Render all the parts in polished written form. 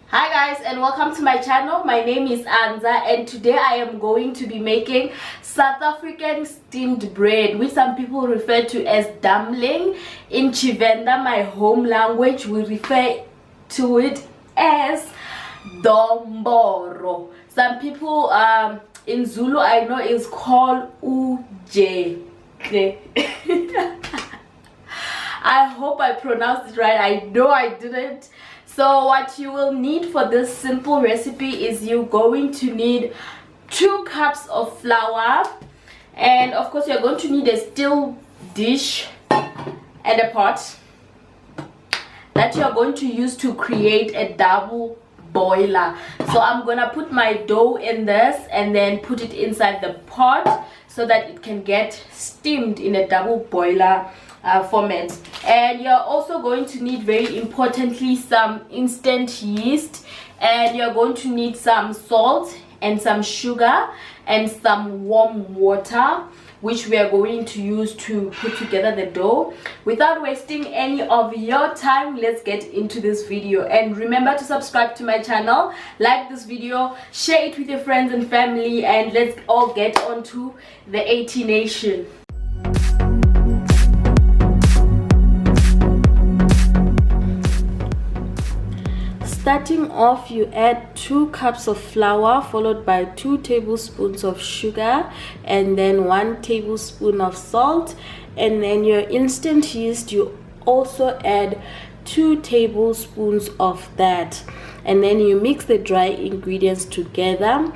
Hi guys, and welcome to my channel. My name is Anza, and today I am going to be making South African steamed bread, which some people refer to as dumbling. In Chivenda, my home language, we refer to it as Domboro. Some people in Zulu, I know, it's called uJeqe. I hope I pronounced it right. I know I didn't. So what you will need for this simple recipe is you're going to need 2 cups of flour, and of course you're going to need a steel dish and a pot that you're going to use to create a double boiler. So I'm gonna put my dough in this and then put it inside the pot so that it can get steamed in a double boiler format. And you're also going to need, very importantly, some instant yeast, and you're going to need some salt and some sugar and some warm water, which we are going to use to put together the dough. Without wasting any of your time, let's get into this video. And remember to subscribe to my channel, like this video, share it with your friends and family, and let's all get on to the AT Nation. Starting off, you add 2 cups of flour followed by 2 tablespoons of sugar and then 1 tablespoon of salt, and then your instant yeast, you also add 2 tablespoons of that, and then you mix the dry ingredients together.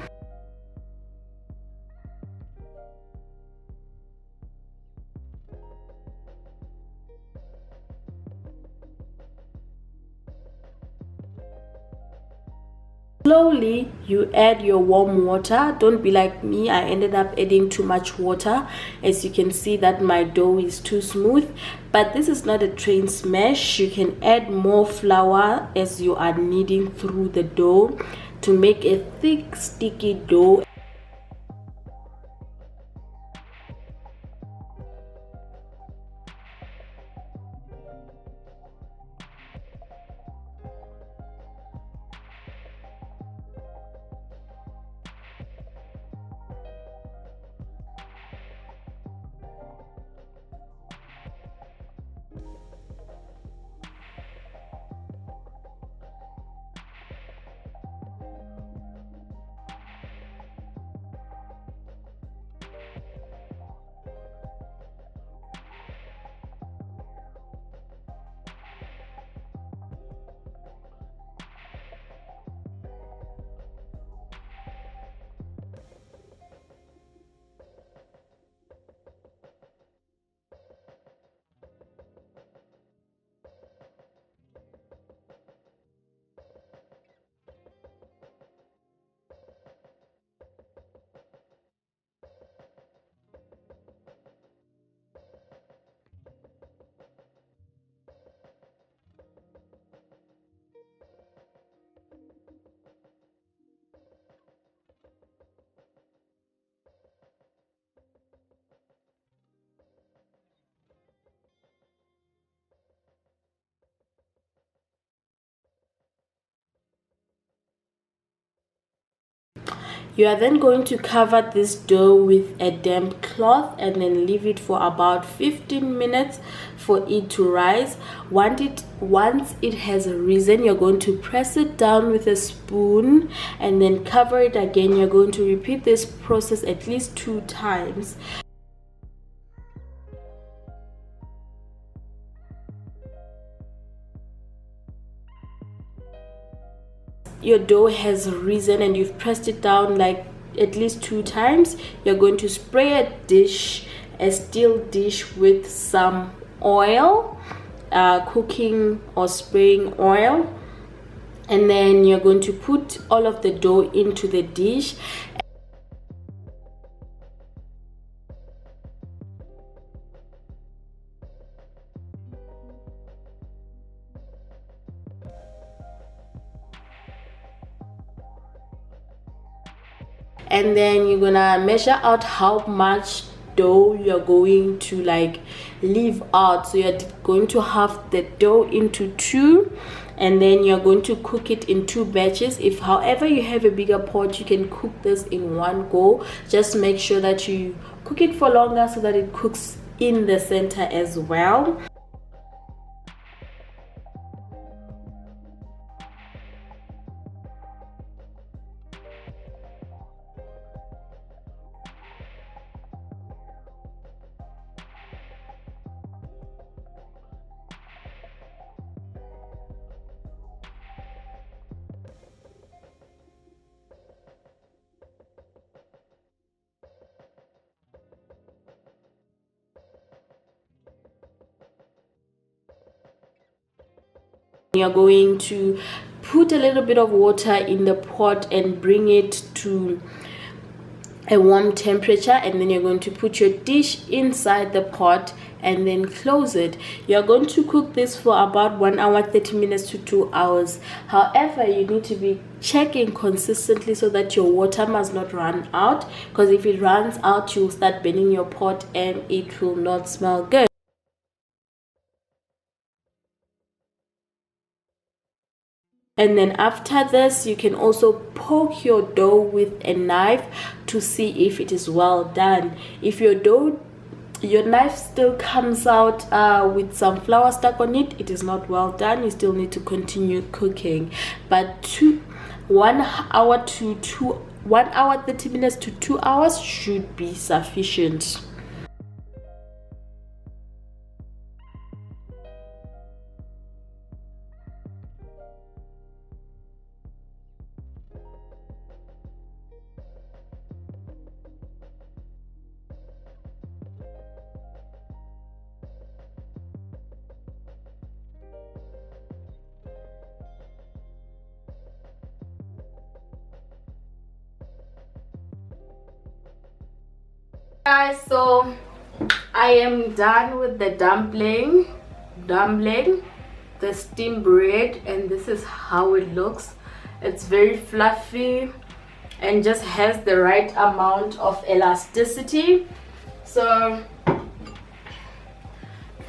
Slowly you add your warm water. Don't be like me, I ended up adding too much water. As you can see that my dough is too smooth, but this is not a train smash. You can add more flour as you are kneading through the dough to make a thick sticky dough. You are then going to cover this dough with a damp cloth and then leave it for about 15 minutes for it to rise. Once it has risen, you're going to press it down with a spoon and then cover it again. You're going to repeat this process at least 2 times. Your dough has risen and you've pressed it down like at least 2 times, you're going to spray a steel dish with some oil, cooking or spraying oil, and then you're going to put all of the dough into the dish. And then you're gonna measure out how much dough you're going to leave out. So you're going to halve the dough into 2, and then you're going to cook it in 2 batches. If however you have a bigger pot, you can cook this in one go. Just make sure that you cook it for longer so that it cooks in the center as well. You're going to put a little bit of water in the pot and bring it to a warm temperature, and then you're going to put your dish inside the pot and then close it. You're going to cook this for about 1 hour 30 minutes to 2 hours. However, you need to be checking consistently so that your water must not run out, because if it runs out, you'll start burning your pot and it will not smell good. And then after this, you can also poke your dough with a knife to see if it is well done. If your knife still comes out with some flour stuck on it, it is not well done. You still need to continue cooking. But 1 hour 30 minutes to 2 hours should be sufficient. Guys, so I am done with the dumbling, the steamed bread, and this is how it looks. It's very fluffy and just has the right amount of elasticity. So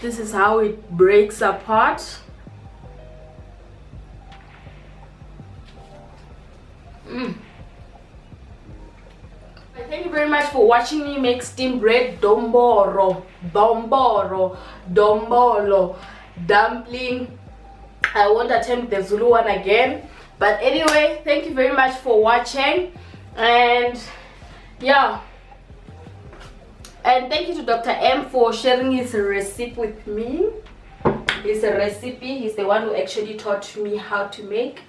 this is how it breaks apart. Thank you very much for watching me make steamed bread, Domboro, dumpling. I won't attempt the Zulu one again, but anyway, thank you very much for watching, and yeah, and thank you to Dr. M for sharing his recipe with me. He's the one who actually taught me how to make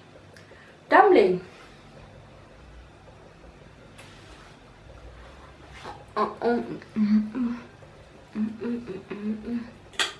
dumpling.